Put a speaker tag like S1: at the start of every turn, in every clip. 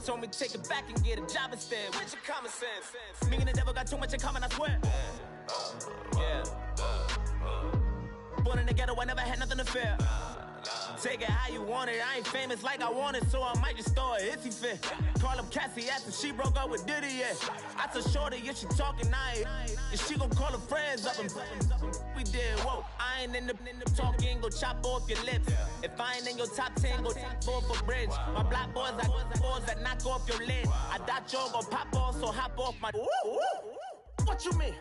S1: told me take it back and get a job instead. With your common sense. Me and the devil got too much in common, I swear. Yeah. Born in the ghetto, I never had nothing to fear. Take it how you want it. I ain't famous like I want it, so I might just throw it if he fit. Call up Cassie, asked if she broke up with Diddy, yeah. I told Shorty if she talking, I ain't. And she gon' call her friends up and we did, whoa. I ain't in the talking, go chop off your lips. If I ain't in your top 10, go top 4 for bridge. My black boys, I boys that knock off your lid. I thought y'all gon' pop off, so hop off my. What you mean?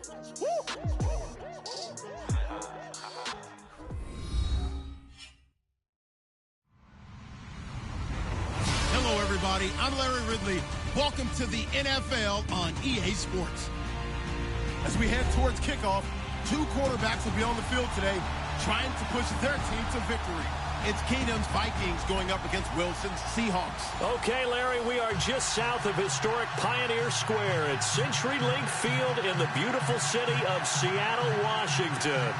S2: Hello, everybody. I'm Larry Ridley. Welcome to the NFL on EA Sports. As we head towards kickoff, 2 quarterbacks will be on the field today trying to push their team to victory. It's Keenum's Vikings going up against Wilson's Seahawks.
S3: Okay, Larry, we are just south of historic Pioneer Square at CenturyLink Field in the beautiful city of Seattle, Washington.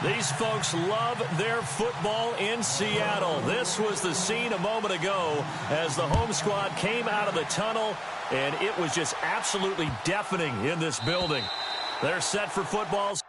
S3: These folks love their football in Seattle. This was the scene a moment ago as the home squad came out of the tunnel, and it was just absolutely deafening in this building. They're set for footballs.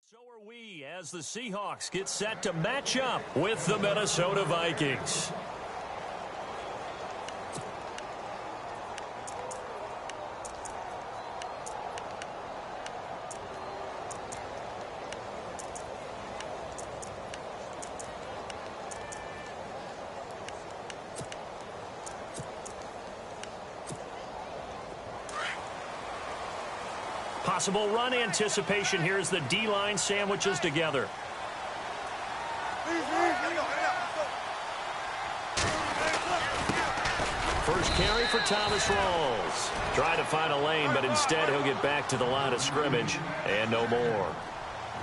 S3: So are we as the Seahawks get set to match up with the Minnesota Vikings. Possible run anticipation here as the D-line sandwiches together. First carry for Thomas Rawls. Trying to find a lane, but instead he'll get back to the line of scrimmage. And no more.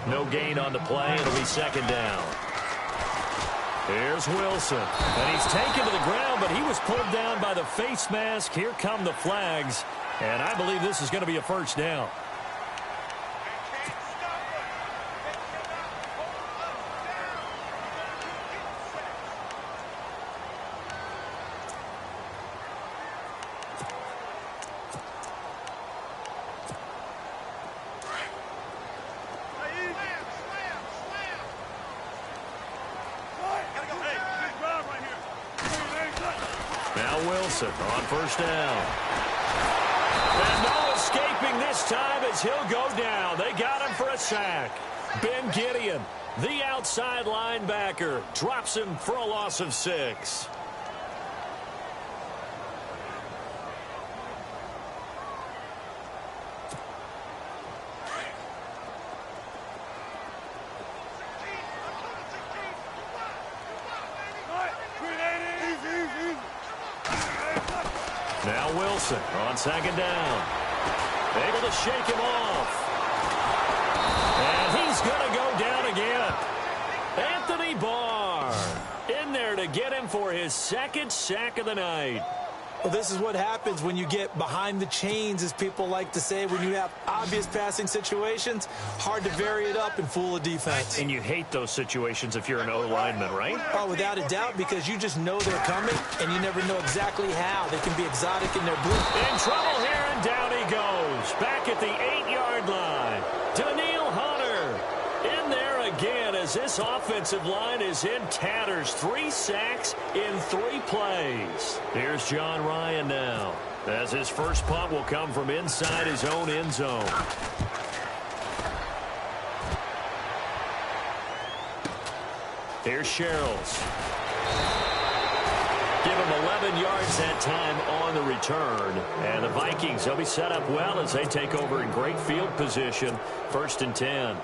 S3: No gain on the play. It'll be second down. Here's Wilson. And he's taken to the ground, but he was pulled down by the face mask. Here come the flags. And I believe this is going to be a first down. Wilson on first down. And no escaping this time as he'll go down. They got him for a sack. Ben Gideon, the outside linebacker, drops him for a loss of 6. Now Wilson on second down. Able to shake him off. And he's going to go down again. Anthony Barr in there to get him for his second sack of the night.
S4: Well, this is what happens when you get behind the chains, as people like to say. When you have obvious passing situations, hard to vary it up and fool a defense.
S3: And you hate those situations if you're an O-lineman, right?
S4: Oh, without a doubt, because you just know they're coming, and you never know exactly how. They can be exotic in their blue.
S3: In trouble here, and down he goes. Back at the 8-yard line. Daniil Hunter in there again as this offensive line is in tatters. 3 sacks in 3 plays. Here's John Ryan now, as his first punt will come from inside his own end zone. Here's Sherrills. Give him 11 yards that time on the return. And the Vikings, they'll be set up well as they take over in great field position. 1st and 10.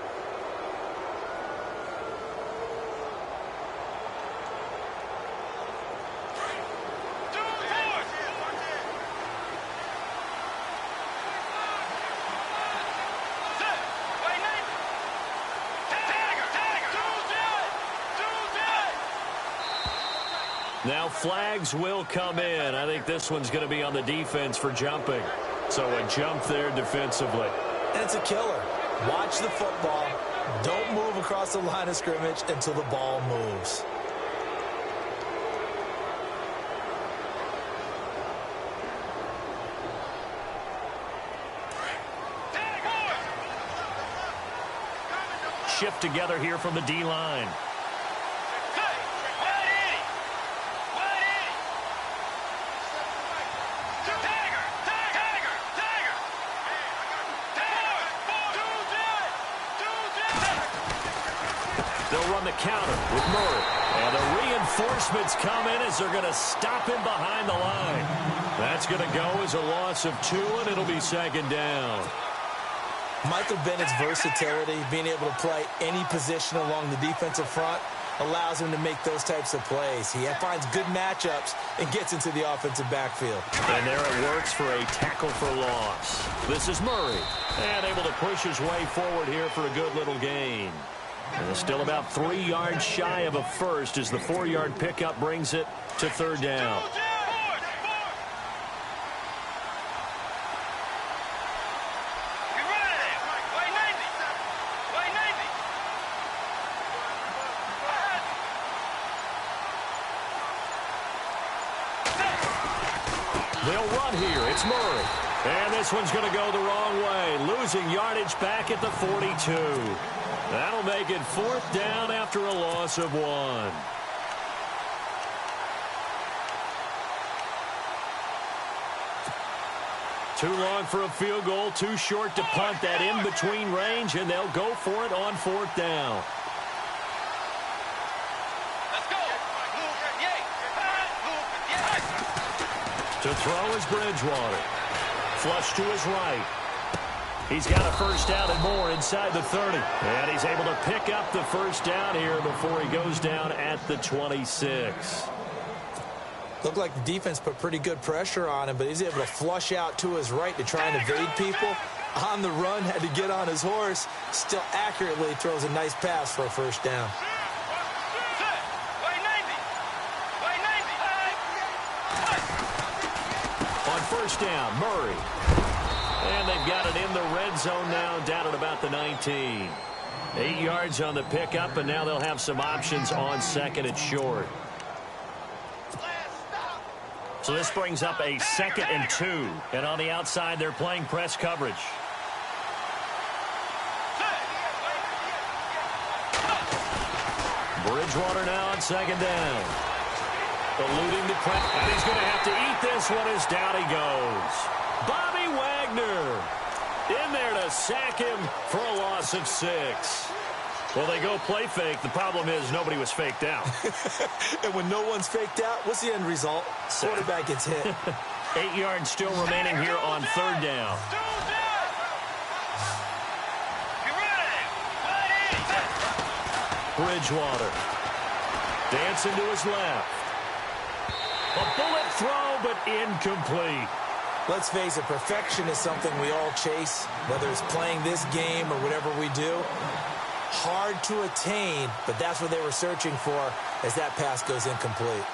S3: Now flags will come in. I think this one's going to be on the defense for jumping. So a jump there defensively.
S4: And it's a killer. Watch the football. Don't move across the line of scrimmage until the ball moves.
S3: Shift together here from the D-line. They'll run the counter with Murray. And the reinforcements come in as they're going to stop him behind the line. That's going to go as a loss of 2, and it'll be second down.
S4: Michael Bennett's versatility, being able to play any position along the defensive front, allows him to make those types of plays. He finds good matchups and gets into the offensive backfield.
S3: And there it works for a tackle for loss. This is Murray. And able to push his way forward here for a good little gain. And still about 3 yards shy of a first as the 4-yard pickup brings it to third down. They'll run here. It's Murray. And this one's going to go the wrong way. Losing yardage back at the 42. That'll make it fourth down after a loss of 1. Too long for a field goal. Too short to punt that in between range. And they'll go for it on fourth down. To throw is Bridgewater. Flush to his right. He's got a first down and more inside the 30. And he's able to pick up the first down here before he goes down at the 26.
S4: Looked like the defense put pretty good pressure on him, but he's able to flush out to his right to try and evade people. On the run, had to get on his horse. Still accurately throws a nice pass for a first down.
S3: First down, Murray. And they've got it in the red zone now, down at about the 19. 8 yards on the pickup, and now they'll have some options on second and short. So this brings up a 2nd and 2. And on the outside, they're playing press coverage. Bridgewater now on second down. Eluding the press, and he's going to have to eat this one as down he goes. Bobby Wagner in there to sack him for a loss of 6. Well, they go play fake. The problem is nobody was faked out.
S4: And when no one's faked out, what's the end result? Quarterback gets hit.
S3: 8 yards still remaining here on third down. Bridgewater dancing to his left. A bullet throw, but incomplete.
S4: Let's face it, perfection is something we all chase, whether it's playing this game or whatever we do. Hard to attain, but that's what they were searching for as that pass goes incomplete.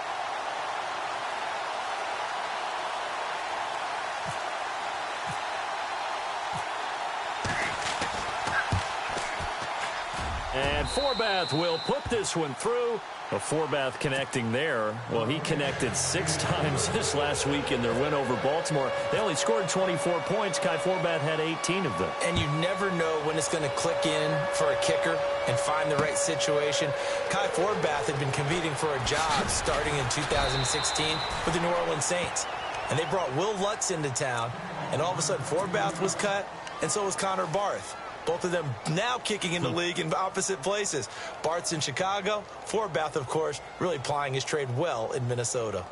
S3: And Forbath will put this one through. A Forbath connecting there. Well, he connected 6 times this last week in their win over Baltimore. They only scored 24 points. Kai Forbath had 18 of them.
S4: And you never know when it's going to click in for a kicker and find the right situation. Kai Forbath had been competing for a job starting in 2016 with the New Orleans Saints. And they brought Will Lutz into town. And all of a sudden, Forbath was cut, and so was Connor Barth. Both of them now kicking in the league in opposite places. Barth's in Chicago. Forbath, of course, really plying his trade well in Minnesota.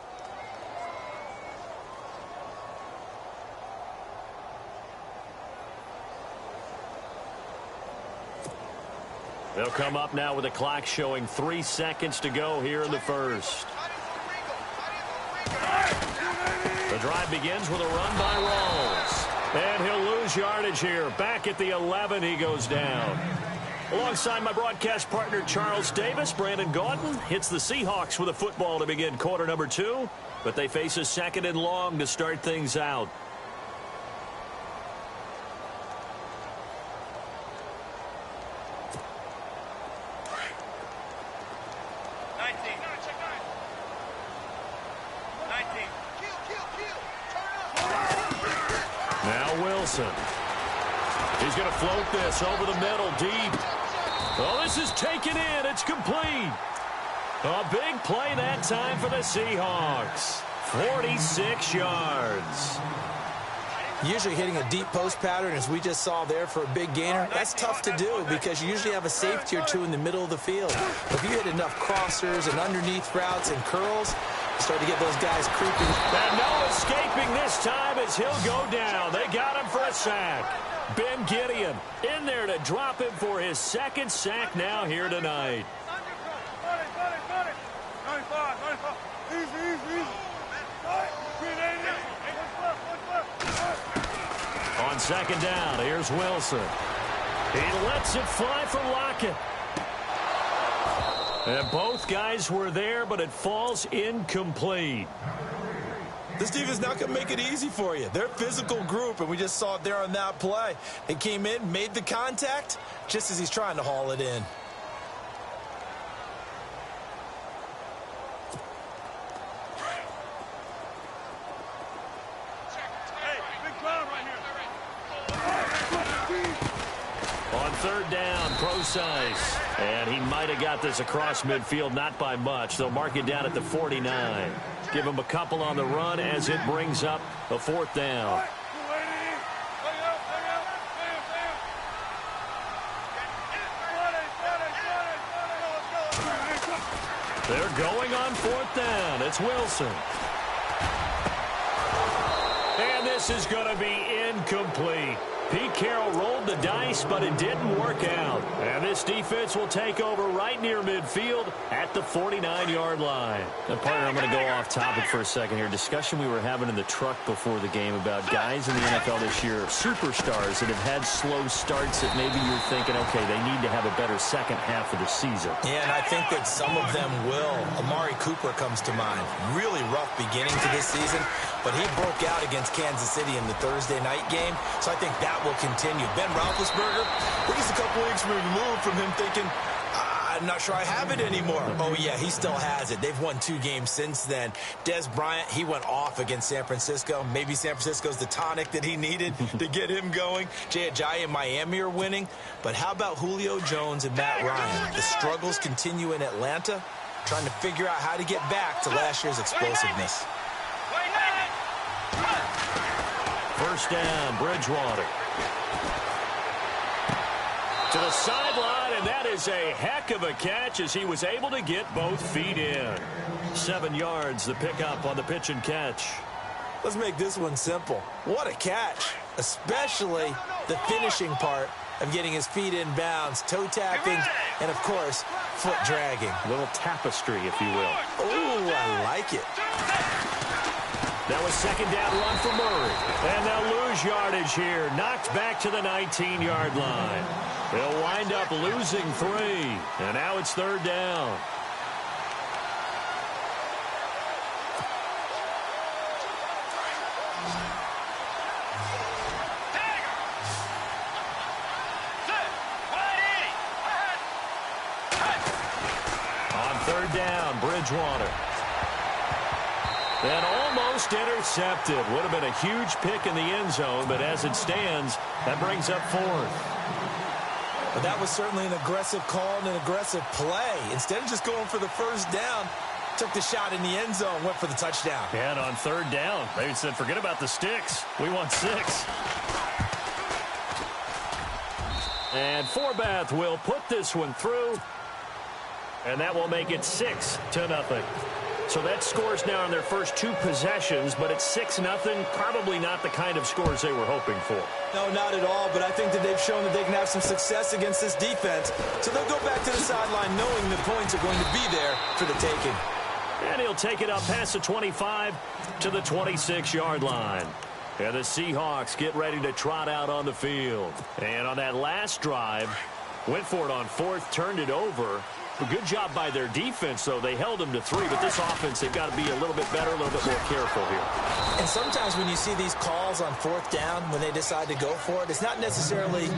S3: They'll come up now with the clock showing 3 seconds to go here in the first. The drive begins with a run by Rawls. And he'll lose yardage here. Back at the 11, he goes down. Alongside my broadcast partner, Charles Davis, Brandon Gaudin hits the Seahawks with a football to begin quarter number 2, but they face a 2nd and long to start things out. Now Wilson. He's going to float this over the middle, deep. Oh, this is taken in. It's complete. A big play that time for the Seahawks. 46 yards.
S4: Usually hitting a deep post pattern, as we just saw there for a big gainer, that's tough to do because you usually have a safety or two in the middle of the field. If you hit enough crossers and underneath routes and curls, you start to get those guys creeping.
S3: And no escaping this time as he'll go down. They got him for a sack. Ben Gideon in there to drop him for his 2nd sack now here tonight. On 2nd down, here's Wilson. He lets it fly for Lockett. And both guys were there, but it falls incomplete.
S4: This defense not going to make it easy for you. They're a physical group, and we just saw it there on that play. They came in, made the contact, just as he's trying to haul it in.
S3: On 3rd down, Procise. And he might have got this across midfield, not by much. They'll mark it down at the 49. Give him a couple on the run as it brings up a 4th down. They're going on 4th down. It's Wilson. And this is going to be incomplete. Pete Carroll rolled the dice, but it didn't work out. And this defense will take over right near midfield at the 49-yard line.
S5: Now, partner, I'm going to go off topic for a second here. Discussion we were having in the truck before the game about guys in the NFL this year, superstars that have had slow starts that maybe you're thinking, okay, they need to have a better second half of the season.
S4: Yeah, and I think that some of them will. Amari Cooper comes to mind. Really rough beginning to this season, but he broke out against Kansas City in the Thursday night game, so I think that will continue. Ben Roethlisberger, we're just a couple weeks removed from him thinking, I'm not sure I have it anymore. Oh, yeah, he still has it. They've won 2 games since then. Des Bryant, he went off against San Francisco. Maybe San Francisco's the tonic that he needed to get him going. Jay Ajayi and Miami are winning. But how about Julio Jones and Matt Ryan? The struggles continue in Atlanta, trying to figure out how to get back to last year's explosiveness.
S3: 1st down, Bridgewater. To the sideline, and that is a heck of a catch as he was able to get both feet in. 7 yards, the pickup on the pitch and catch.
S4: Let's make this one simple. What a catch, especially the finishing part of getting his feet in bounds, toe tapping, and, of course, foot dragging.
S5: A little tapestry, if you will.
S4: Oh, I like it.
S3: That was 2nd down run for Murray. And they'll lose yardage here. Knocked back to the 19-yard line. They'll wind up losing 3. And now it's 3rd down. On 3rd down, Bridgewater. And almost intercepted. Would have been a huge pick in the end zone, but as it stands, that brings up 4th.
S4: But that was certainly an aggressive call and an aggressive play. Instead of just going for the 1st down, took the shot in the end zone, went for the touchdown.
S3: And on 3rd down, they said, forget about the sticks. We want 6. And Forbath will put this one through. And that will make it 6-0. So that scores now on their first 2 possessions, but it's 6-0. Probably not the kind of scores they were hoping for.
S4: No, not at all, but I think that they've shown that they can have some success against this defense. So they'll go back to the sideline knowing the points are going to be there for the taking.
S3: And he'll take it up past the 25 to the 26-yard line. And the Seahawks get ready to trot out on the field. And on that last drive, Went for it on fourth, turned it over. A good job by their defense, though. They held them to 3, but this offense, they've got to be a little bit better, a little bit more careful here.
S4: And sometimes when you see these calls on fourth down, when they decide to go for it, it's not necessarily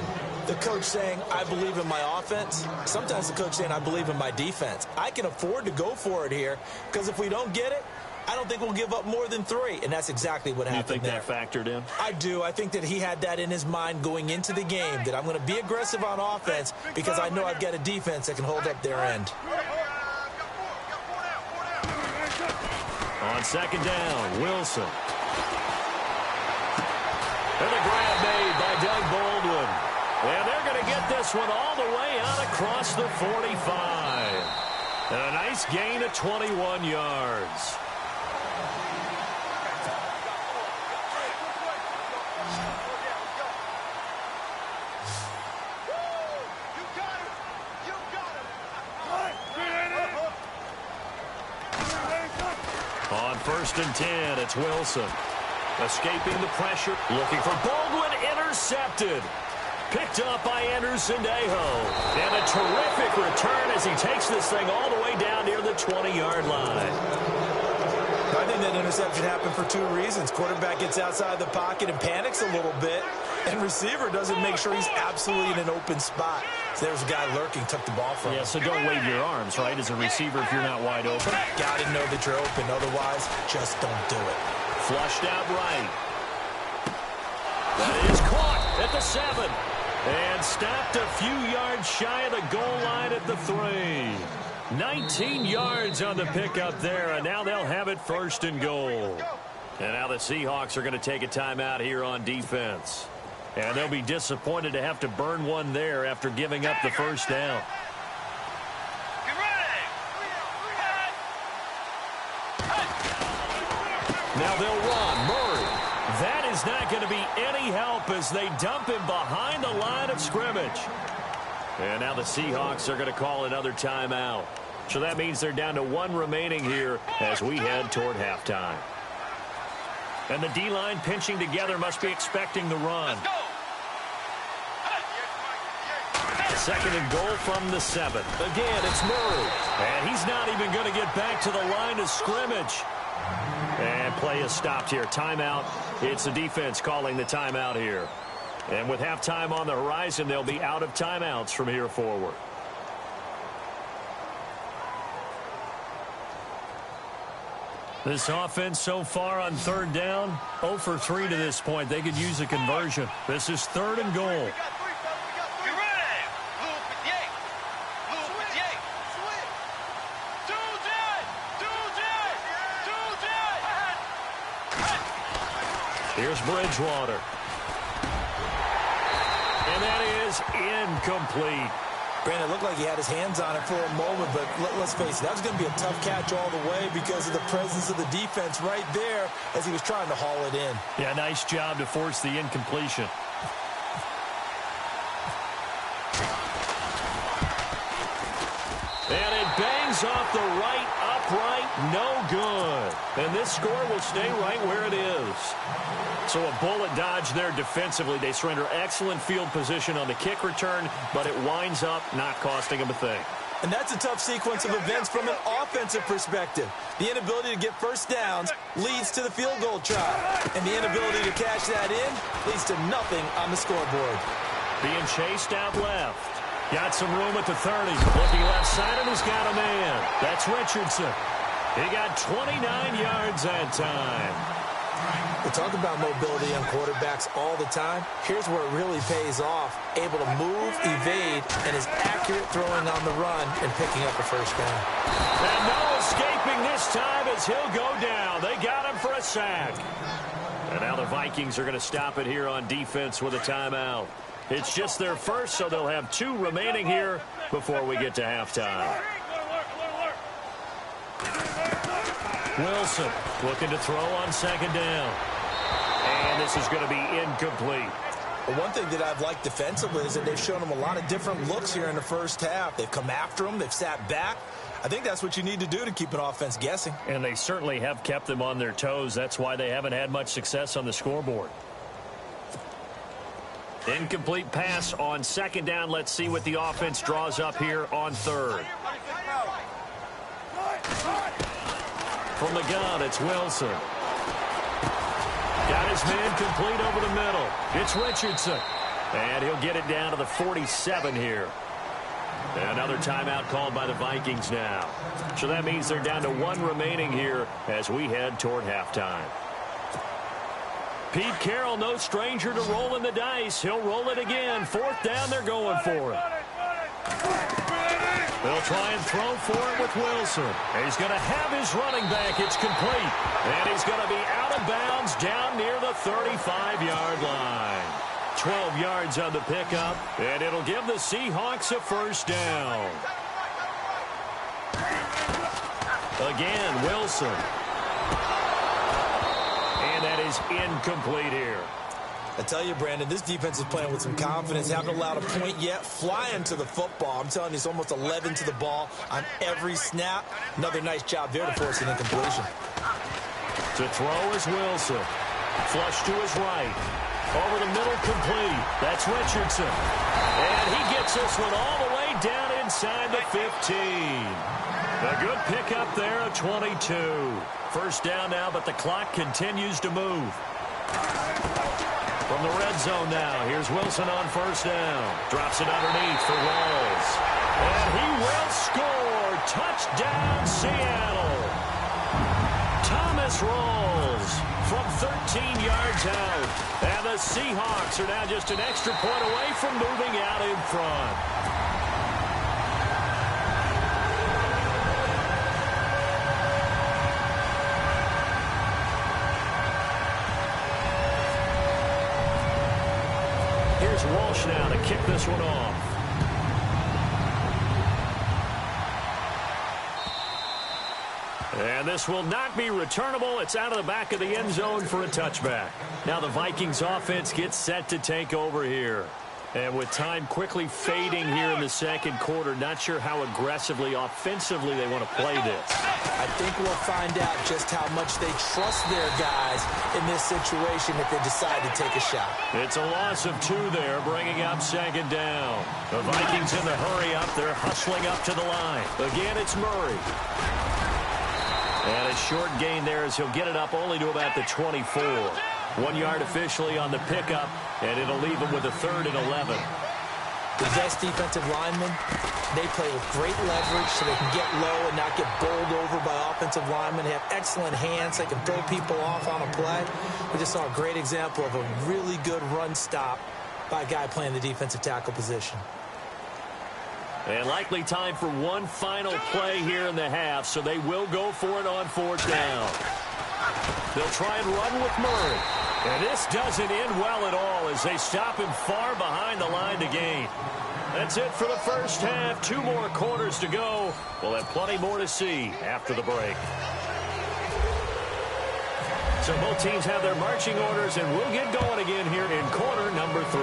S4: the coach saying, I believe in my offense. Sometimes the coach saying, I believe in my defense. I can afford to go for it here, because if we don't get it, I don't think we'll give up more than 3, and that's exactly what happened there.
S3: You think that factored in?
S4: I do. I think that he had that in his mind going into the game, that I'm going to be aggressive on offense because I know I've got a defense that can hold up their end.
S3: On second down, Wilson. And a grab made by Doug Baldwin. And they're going to get this one all the way out across the 45. And a nice gain of 21 yards. On 1st and 10, it's Wilson. Escaping the pressure, looking for Baldwin, intercepted. Picked up by Anderson-Dejo. And a terrific return as he takes this thing all the way down near the 20-yard line.
S4: I think that interception happened for 2 reasons. Quarterback gets outside the pocket and panics a little bit, and receiver doesn't make sure he's absolutely in an open spot. So there's a guy lurking, took the ball from him.
S3: Yeah, so don't wave your arms, right, as a receiver if you're not wide open.
S4: Got to know that you're open. Otherwise, just don't do it.
S3: Flushed out right. That is caught at the 7. And stopped a few yards shy of the goal line at the 3. 19 yards on the pickup there, and now they'll have it 1st and goal. And now the Seahawks are going to take a timeout here on defense. And they'll be disappointed to have to burn one there after giving up the 1st down. Now they'll run. Murray. That is not going to be any help as they dump him behind the line of scrimmage. And now the Seahawks are going to call another timeout. So that means they're down to 1 remaining here as we head toward halftime. And the D-line pinching together must be expecting the run. 2nd and goal from the 7. Again, it's Murray. And he's not even going to get back to the line of scrimmage. And play is stopped here. Timeout. It's the defense calling the timeout here. And with halftime on the horizon, they'll be out of timeouts from here forward. This offense so far on 3rd down, 0 for 3 to this point. They could use a conversion. This is 3rd and goal. Here's Bridgewater. And that is incomplete.
S4: Brandon, it looked like he had his hands on it for a moment, but let's face it, that was going to be a tough catch all the way because of the presence of the defense right there as he was trying to haul it in.
S3: Yeah, nice job to force the incompletion. And it bangs off the right upright, no good. And this score will stay right where it is. So a bullet dodge there defensively. They surrender excellent field position on the kick return, but it winds up not costing them a thing.
S4: And that's a tough sequence of events from an offensive perspective. The inability to get 1st downs leads to the field goal try. And the inability to cash that in leads to nothing on the scoreboard.
S3: Being chased out left. Got some room at the 30. Looking left side, and he's got a man. That's Richardson. He got 29 yards that time.
S4: We talk about mobility on quarterbacks all the time. Here's where it really pays off. Able to move, evade, and is accurate throwing on the run and picking up a 1st down.
S3: And no escaping this time as he'll go down. They got him for a sack. And now the Vikings are going to stop it here on defense with a timeout. It's just their 1st, so they'll have 2 remaining here before we get to halftime. Wilson looking to throw on 2nd down. And this is going to be incomplete.
S4: Well, one thing that I've liked defensively is that they've shown them a lot of different looks here in the 1st half. They've come after them. They've sat back. I think that's what you need to do to keep an offense guessing.
S3: And they certainly have kept them on their toes. That's why they haven't had much success on the scoreboard. Incomplete pass on second down. Let's see what the offense draws up here on third. From the gun, it's Wilson. Got his man complete over the middle. It's Richardson. And he'll get it down to the 47 here. Another timeout called by the Vikings now. So that means they're down to one remaining here as we head toward halftime. Pete Carroll, no stranger to rolling the dice. He'll roll it again. Fourth down, they're going for it. They'll try and throw for it with Wilson. He's going to have his running back. It's complete. And he's going to be out of bounds down near the 35-yard line. 12 yards on the pickup, and it'll give the Seahawks a first down. Again, Wilson. And that is incomplete here.
S4: I tell you, Brandon, this defense is playing with some confidence. Haven't allowed a point yet. Flying to the football. I'm telling you, it's almost 11 to the ball on every snap. Another nice job there to force an incompletion.
S3: To throw is Wilson. Flush to his right. Over the middle, complete. That's Richardson. And he gets this one all the way down inside the 15. A good pickup there of 22. First down now, but the clock continues to move. From the red zone now, here's Wilson on first down. Drops it underneath for Rawls. And he will score. Touchdown, Seattle. Thomas Rawls from 13 yards out. And the Seahawks are now just an extra point away from moving out in front. Here's Walsh now to kick this one off. And this will not be returnable. It's out of the back of the end zone for a touchback. Now the Vikings offense gets set to take over here. And with time quickly fading here in the second quarter, not sure how aggressively, offensively they want to play this.
S4: I think we'll find out just how much they trust their guys in this situation if they decide to take a shot.
S3: It's a loss of 2 there, bringing up second down. The Vikings in the hurry up. They're hustling up to the line. Again, it's Murray. And a short gain there as he'll get it up only to about the 24. 1 yard officially on the pickup, and it'll leave him with a 3rd and 11.
S4: The best defensive linemen, they play with great leverage so they can get low and not get bowled over by offensive linemen. They have excellent hands. They can throw people off on a play. We just saw a great example of a really good run stop by a guy playing the defensive tackle position.
S3: And likely time for one final play here in the half, so they will go for it on 4th down. They'll try and run with Murray. And this doesn't end well at all as they stop him far behind the line to gain. That's it for the first half. 2 more quarters to go. We'll have plenty more to see after the break. So both teams have their marching orders, and we'll get going again here in quarter number 3.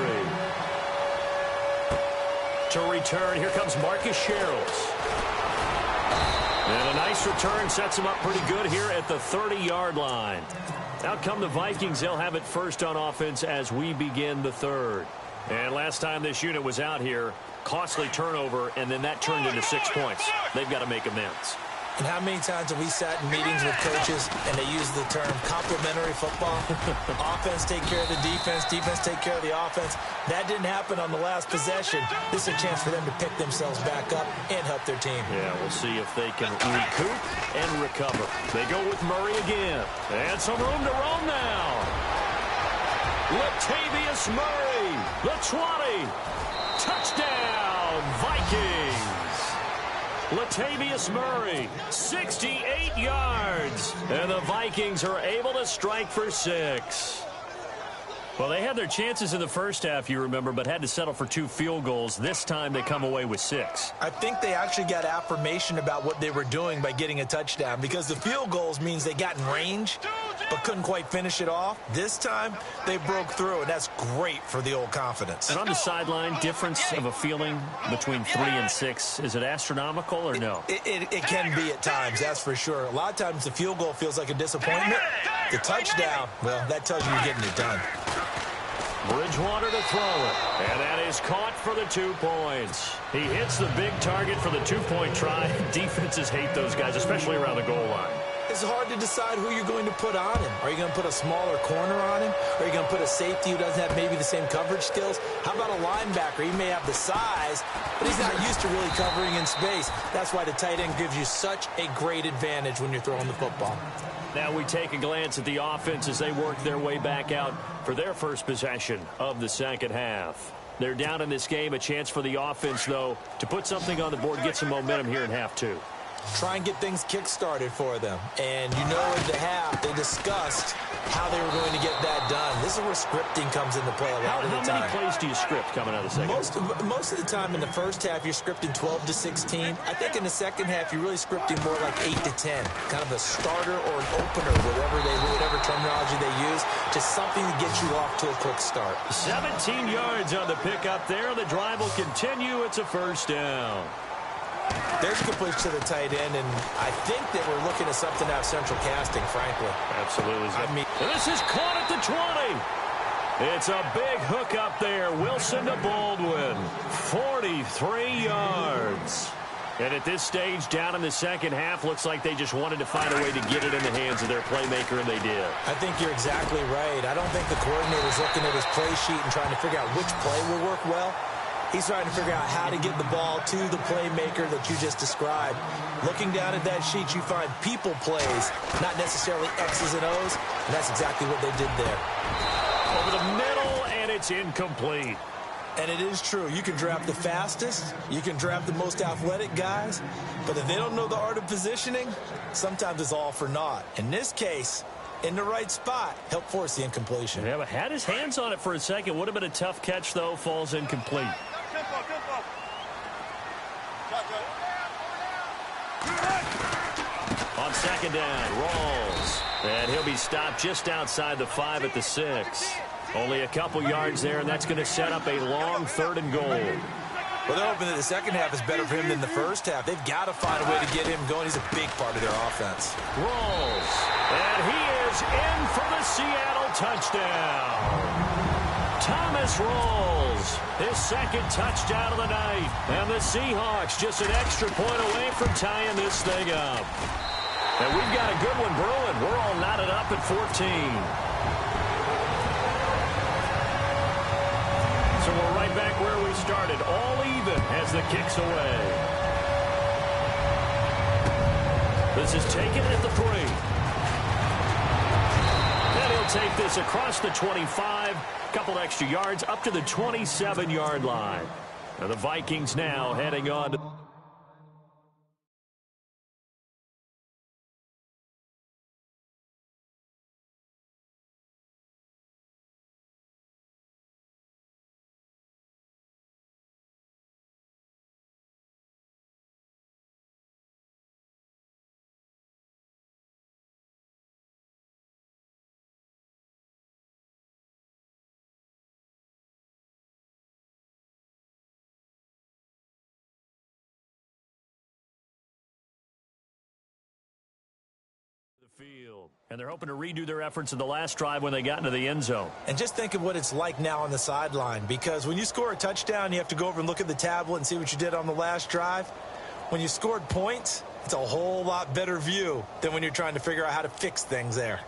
S3: To return, here comes Marcus Sherrills. And a nice return sets him up pretty good here at the 30-yard line. Out come the Vikings. They'll have it first on offense as we begin the 3rd. And last time this unit was out here, costly turnover, and then that turned into 6 points. They've got to make amends.
S4: And how many times have we sat in meetings with coaches and they use the term complementary football? Offense take care of the defense, defense take care of the offense. That didn't happen on the last possession. This is a chance for them to pick themselves back up and help their team.
S3: Yeah, we'll see if they can recoup and recover. They go with Murray again. And some room to roam now. Latavius Murray, the 20. Touchdown, Vikings. Latavius Murray, 68 yards. And the Vikings are able to strike for 6. Well, they had their chances in the first half, you remember, but had to settle for 2 field goals. This time they come away with 6.
S4: I think they actually got affirmation about what they were doing by getting a touchdown, because the field goals means they got in range but couldn't quite finish it off. This time they broke through, and that's great for the old confidence.
S3: And on the sideline, difference of a feeling between 3 and 6, is it astronomical or no?
S4: It can be at times, that's for sure. A lot of times the field goal feels like a disappointment. The touchdown, well, that tells you you're getting it done.
S3: Bridgewater to throw it. And that is caught for the 2 points. He hits the big target for the 2-point try. Defenses hate those guys, especially around the goal line.
S4: It's hard to decide who you're going to put on him. Are you going to put a smaller corner on him? Are you going to put a safety who doesn't have maybe the same coverage skills? How about a linebacker? He may have the size, but he's not used to really covering in space. That's why the tight end gives you such a great advantage when you're throwing the football.
S3: Now we take a glance at the offense as they work their way back out for their first possession of the second half. They're down in this game. A chance for the offense, though, to put something on the board, get some momentum here in half 2.
S4: Try and get things kick-started for them. And you know at the half, they discussed how they were going to get that done. This is where scripting comes into play a lot of the time.
S3: How many plays do you script coming out of the second half?
S4: Most of the time in the first half, you're scripting 12 to 16. I think in the second half, you're really scripting more like 8 to 10. Kind of a starter or an opener, whatever terminology they use. Just something to get you off to a quick start.
S3: 17 yards on the pickup there. The drive will continue. It's a first down.
S4: There's a completion to the tight end, and I think that we're looking at something out of central casting, frankly.
S3: Absolutely. This is caught at the 20. It's a big hook up there. Wilson to Baldwin. 43 yards. And at this stage, down in the second half, looks like they just wanted to find a way to get it in the hands of their playmaker, and they did.
S4: I think you're exactly right. I don't think the coordinator's looking at his play sheet and trying to figure out which play will work well. He's trying to figure out how to get the ball to the playmaker that you just described. Looking down at that sheet, you find people plays, not necessarily X's and O's, and that's exactly what they did there.
S3: Over the middle, and it's incomplete.
S4: And it is true. You can draft the fastest, you can draft the most athletic guys, but if they don't know the art of positioning, sometimes it's all for naught. In this case, in the right spot, help force the incompletion.
S3: Yeah, but had his hands on it for a second. Would have been a tough catch, though. Falls incomplete. On second down, Rawls. And he'll be stopped just outside the 5 at the 6. Only a couple yards there, and that's going to set up a long 3rd and goal.
S4: Well, they're hoping that the second half is better for him than the first half. They've got to find a way to get him going. He's a big part of their offense.
S3: Rawls. And he is in for the Seattle touchdown. Thomas Rawls, his second touchdown of the night. And the Seahawks just an extra point away from tying this thing up. And we've got a good one brewing. We're all knotted up at 14. So we're right back where we started, all even as the kick's away. This is taken at the 3. And he'll take this across the 25, couple extra yards up to the 27-yard line. Now the Vikings now heading on to field. And they're hoping to redo their efforts in the last drive when they got into the end zone.
S4: And just think of what it's like now on the sideline, because when you score a touchdown, you have to go over and look at the tablet and see what you did on the last drive. When you scored points, it's a whole lot better view than when you're trying to figure out how to fix things there.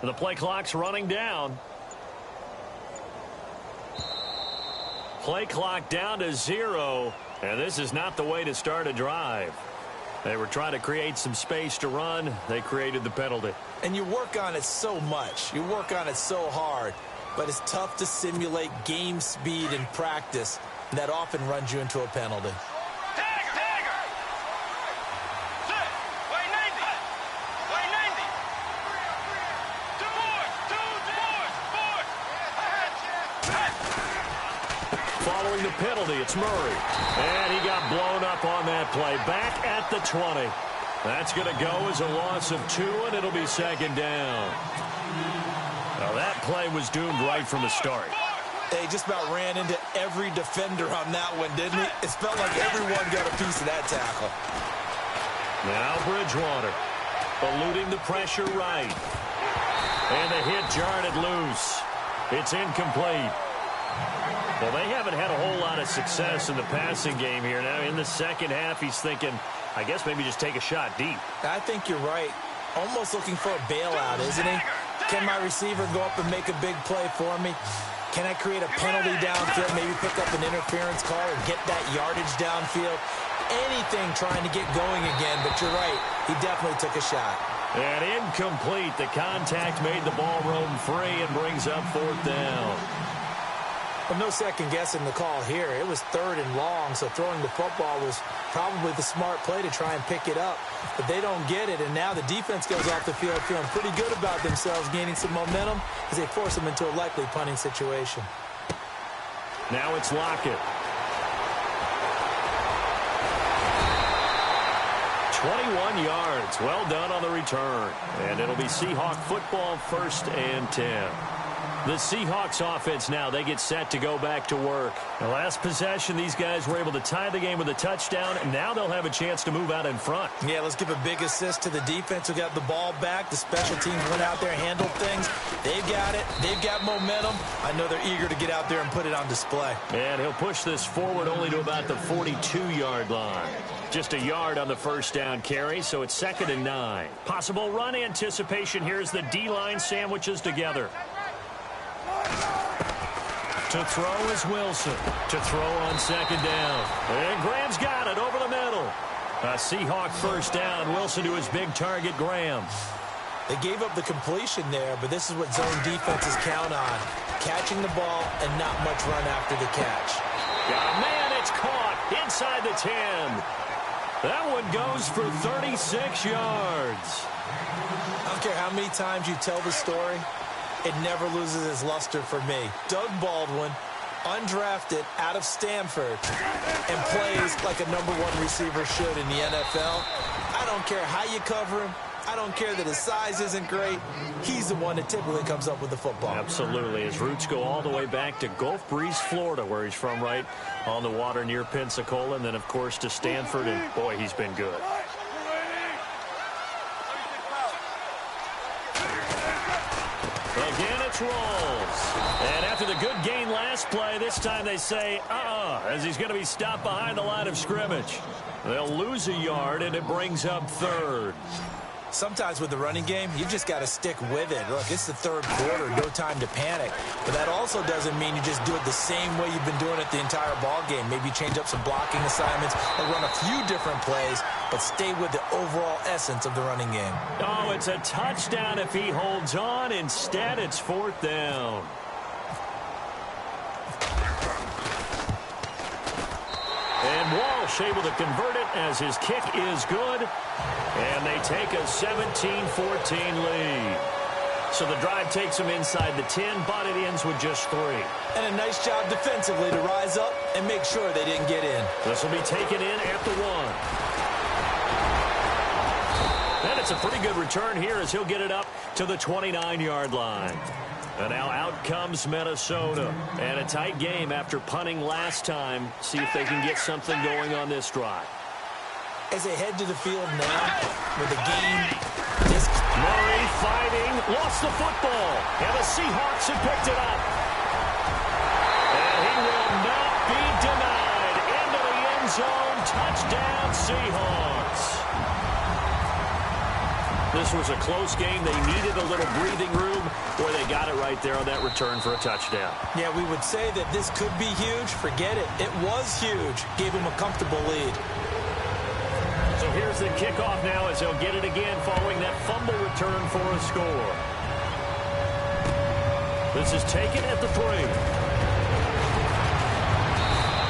S3: The play clock's running down. Play clock down to 0. And this is not the way to start a drive. They were trying to create some space to run. They created the penalty.
S4: And you work on it so much. You work on it so hard. But it's tough to simulate game speed in practice. And that often runs you into a penalty.
S3: Following the penalty, it's Murray. And he got blown up on that play. Back at the 20. That's going to go as a loss of 2, and it'll be second down. Well, that play was doomed right from the start.
S4: They just about ran into every defender on that one, didn't he? It felt like everyone got a piece of that tackle.
S3: Now Bridgewater eluding the pressure right. And the hit jarred it loose. It's incomplete. Well, they haven't had a whole lot of success in the passing game here. Now, in the second half, he's thinking, I guess maybe just take a shot deep.
S4: I think you're right. Almost looking for a bailout, isn't he? Can my receiver go up and make a big play for me? Can I create a penalty downfield, maybe pick up an interference call or get that yardage downfield? Anything trying to get going again, but you're right. He definitely took a shot.
S3: And incomplete. The contact made the ball roam free and brings up 4th down.
S4: Well, no second guessing the call here. It was 3rd and long, so throwing the football was probably the smart play to try and pick it up. But they don't get it, and now the defense goes off the field feeling pretty good about themselves, gaining some momentum as they force them into a likely punting situation.
S3: Now it's Lockett. 21 yards. Well done on the return. And it'll be Seahawk football, 1st and 10. The Seahawks offense now, they get set to go back to work. The last possession, these guys were able to tie the game with a touchdown, and now they'll have a chance to move out in front.
S4: Yeah, let's give a big assist to the defense who got the ball back. The special teams went out there, handled things. They've got it. They've got momentum. I know they're eager to get out there and put it on display.
S3: And he'll push this forward only to about the 42-yard line. Just a yard on the 1st down carry, so it's 2nd and 9. Possible run anticipation here as the D-line sandwiches together. To throw is Wilson. To throw on 2nd down. And Graham's got it over the middle. A Seahawk 1st down. Wilson to his big target, Graham.
S4: They gave up the completion there, but this is what zone defenses count on. Catching the ball and not much run after the catch.
S3: Yeah, man, it's caught inside the 10. That one goes for 36 yards.
S4: I don't care how many times you tell the story, it never loses its luster for me. Doug Baldwin, undrafted out of Stanford, and plays like a #1 receiver should in the NFL. I don't care how you cover him. I don't care that his size isn't great. He's the one that typically comes up with the football.
S3: Absolutely. His roots go all the way back to Gulf Breeze, Florida, where he's from, right on the water near Pensacola, and then, of course, to Stanford, and, boy, he's been good. Again, it's Rolls. And after the good gain last play, this time they say, as he's going to be stopped behind the line of scrimmage. They'll lose a yard, and it brings up 3rd.
S4: Sometimes with the running game, you just got to stick with it. Look, it's the 3rd quarter, no time to panic. But that also doesn't mean you just do it the same way you've been doing it the entire ball game. Maybe change up some blocking assignments or run a few different plays, but stay with the overall essence of the running game.
S3: Oh, it's a touchdown if he holds on. Instead, it's 4th down. And Walsh able to convert it as his kick is good. And they take a 17-14 lead. So the drive takes them inside the 10, but it ends with just 3.
S4: And a nice job defensively to rise up and make sure they didn't get in.
S3: This will be taken in at the 1. And it's a pretty good return here as he'll get it up to the 29-yard line. And now out comes Minnesota. And a tight game after punting last time. See if they can get something going on this drive.
S4: As they head to the field now with the game.
S3: Murray fighting. Lost the football. And the Seahawks have picked it up. And he will not be denied. Into the end zone. Touchdown, Seahawks. This was a close game. They needed a little breathing room. Boy, they got it right there on that return for a touchdown.
S4: Yeah, we would say that this could be huge. Forget it. It was huge. Gave him a comfortable lead.
S3: So here's the kickoff now as they'll get it again following that fumble return for a score. This is taken at the 3.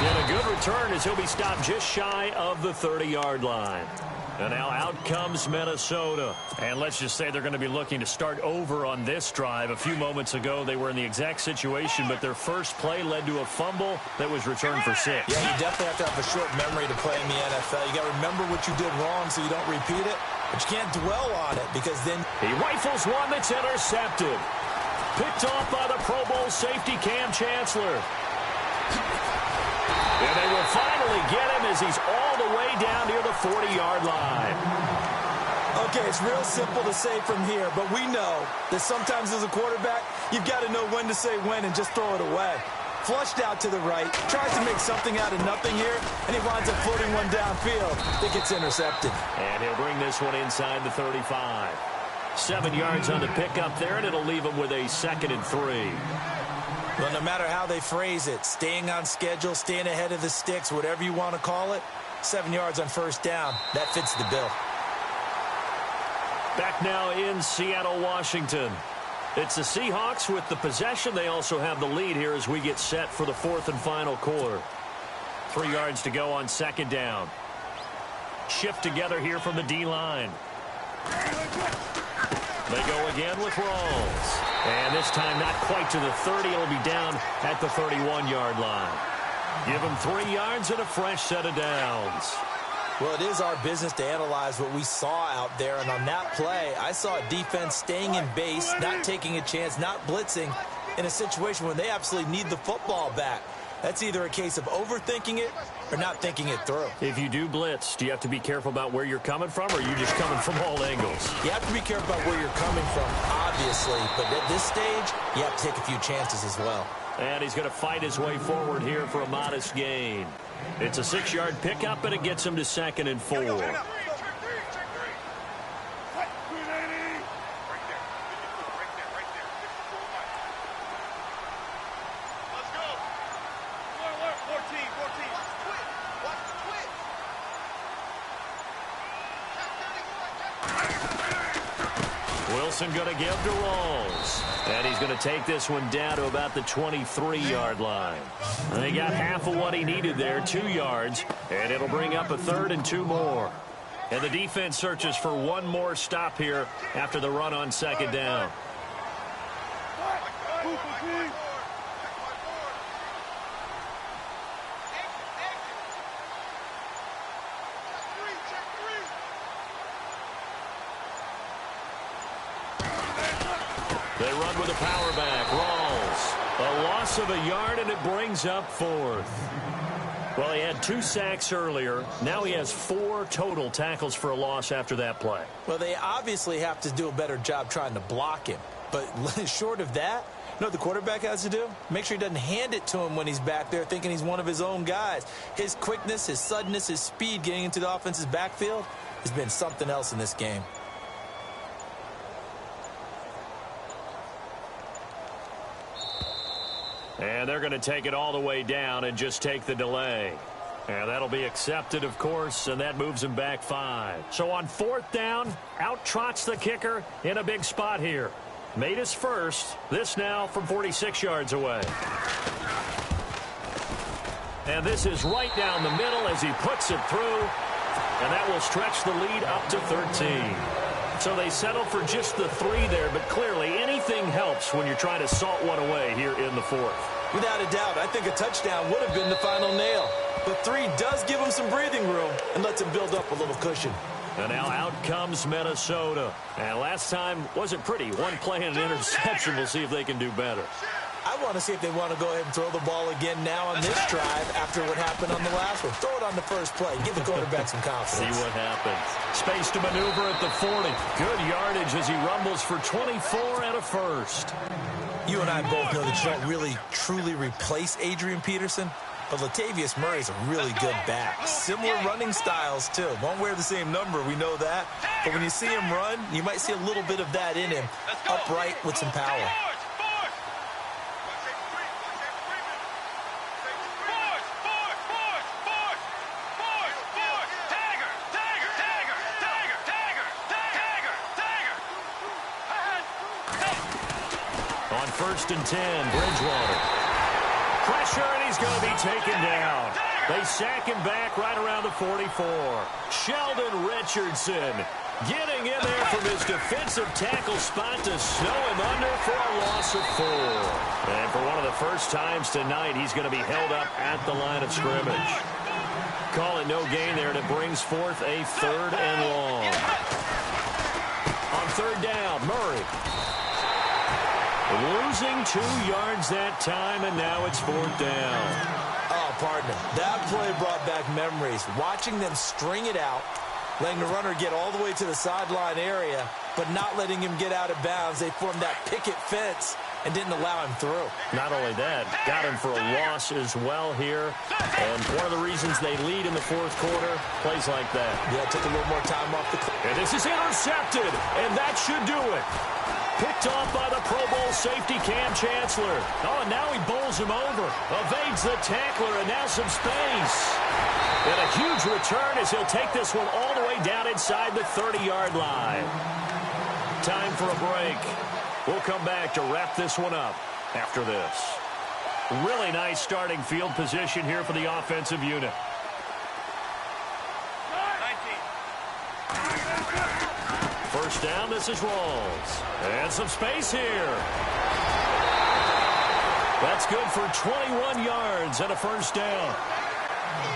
S3: And a good return as he'll be stopped just shy of the 30-yard line. And now out comes Minnesota. And let's just say they're going to be looking to start over on this drive. A few moments ago, they were in the exact situation, but their first play led to a fumble that was returned for 6.
S4: Yeah, you definitely have to have a short memory to play in the NFL. You got to remember what you did wrong so you don't repeat it, but you can't dwell on it because then...
S3: He rifles one that's intercepted. picked off by the Pro Bowl safety Cam Chancellor. And they will finally get him as he's all the way down near the 40-yard line.
S4: Okay, it's real simple to say from here, but we know that sometimes as a quarterback, you've got to know when to say when and just throw it away. Flushed out to the right, tries to make something out of nothing here, and he winds up floating one downfield that gets intercepted.
S3: And he'll bring this one inside the 35. 7 yards on the pickup there, and it'll leave him with a 2nd and 3.
S4: Well, no matter how they phrase it, staying on schedule, staying ahead of the sticks, whatever you want to call it, 7 yards on first down, that fits the bill.
S3: Back now in Seattle, Washington. It's the Seahawks with the possession. They also have the lead here as we get set for the 4th and final quarter. 3 yards to go on 2nd down. Shift together here from the D-line. They go again with Rawls. And this time not quite to the 30. It'll be down at the 31-yard line. Give him 3 yards and a fresh set of downs.
S4: Well, it is our business to analyze what we saw out there. And on that play, I saw a defense staying in base, not taking a chance, not blitzing in a situation where they absolutely need the football back. That's either a case of overthinking it or not thinking it through.
S3: If you do blitz, do you have to be careful about where you're coming from, or are you just coming from all angles?
S4: You have to be careful about where you're coming from, obviously. But at this stage, you have to take a few chances as well.
S3: And he's going to fight his way forward here for a modest gain. It's a 6-yard pickup, and it gets him to 2nd and 4. Wilson going to give to Rawls. And he's going to take this one down to about the 23-yard line. And he got half of what he needed there, 2 yards. And it'll bring up a 3rd and 2 more. And the defense searches for one more stop here after the run on 2nd down. They run with a power back. Rawls. A loss of a yard, and it brings up 4th. Well, he had 2 sacks earlier. Now he has 4 total tackles for a loss after that play.
S4: Well, they obviously have to do a better job trying to block him. But short of that, you know what the quarterback has to do? Make sure he doesn't hand it to him when he's back there thinking he's one of his own guys. His quickness, his suddenness, his speed getting into the offense's backfield has been something else in this game.
S3: And they're going to take it all the way down and just take the delay. And that'll be accepted, of course, and that moves him back 5. So on 4th down, out trots the kicker in a big spot here. Made his first. This now from 46 yards away. And this is right down the middle as he puts it through. And that will stretch the lead up to 13. So they settle for just the 3 there, but clearly anything helps when you're trying to salt one away here in the 4th.
S4: Without a doubt, I think a touchdown would have been the final nail. But 3 does give him some breathing room and lets him build up a little cushion.
S3: And now out comes Minnesota. And last time wasn't pretty. One play and an interception. We'll see if they can do better.
S4: I want to see if they want to go ahead and throw the ball again now on this drive after what happened on the last one. Throw it on the first play. Give the quarterback some confidence.
S3: See what happens. Space to maneuver at the 40. Good yardage as he rumbles for 24 and a first.
S4: You and I both know that you don't really, truly replace Adrian Peterson. But Latavius Murray is a really good back. Similar running styles, too. Won't wear the same number, we know that. But when you see him run, you might see a little bit of that in him. Upright with some power.
S3: On 1st and 10, Bridgewater. Pressure, and he's going to be taken down. They sack him back right around the 44. Sheldon Richardson getting in there from his defensive tackle spot to snow him under for a loss of 4. And for one of the first times tonight, he's going to be held up at the line of scrimmage. Call it no gain there, and it brings forth a 3rd and long. On 3rd down, Murray. Losing 2 yards that time, and now it's 4th down.
S4: Oh, partner, that play brought back memories. Watching them string it out, letting the runner get all the way to the sideline area, but not letting him get out of bounds. They formed that picket fence and didn't allow him through.
S3: Not only that, got him for a loss as well here. And one of the reasons they lead in the 4th quarter, plays like that.
S4: Yeah, took a little more time off the clock.
S3: And this is intercepted, and that should do it. Picked off by the Pro Bowl safety Cam Chancellor. Oh, and now he bowls him over. Evades the tackler, and now some space. And a huge return as he'll take this one all the way down inside the 30-yard line. Time for a break. We'll come back to wrap this one up after this. Really nice starting field position here for the offensive unit. First down, this is Rawls. And some space here. That's good for 21 yards and a first down.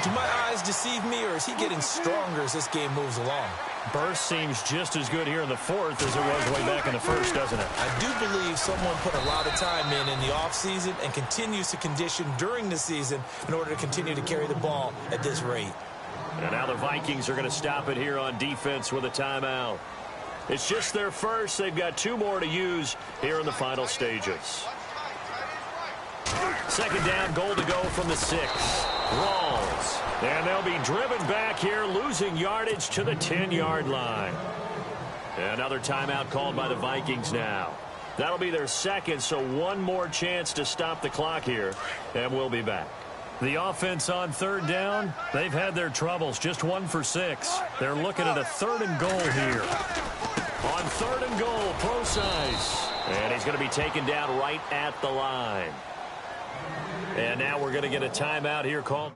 S4: Do my eyes deceive me, or is he getting stronger as this game moves along?
S3: Burst seems just as good here in the 4th as it was way back in the 1st, doesn't it?
S4: I do believe someone put a lot of time in the offseason and continues to condition during the season in order to continue to carry the ball at this rate.
S3: And now the Vikings are going to stop it here on defense with a timeout. It's just their first. They've got 2 more to use here in the final stages. Second down, goal to go from the 6. Rawls. And they'll be driven back here, losing yardage to the 10-yard line. Another timeout called by the Vikings now. That'll be their second, so one more chance to stop the clock here, and we'll be back. The offense on 3rd down, they've had their troubles, just 1 for 6. They're looking at a 3rd and goal here. On 3rd and goal, Procise. And he's going to be taken down right at the line. And now we're going to get a timeout here called.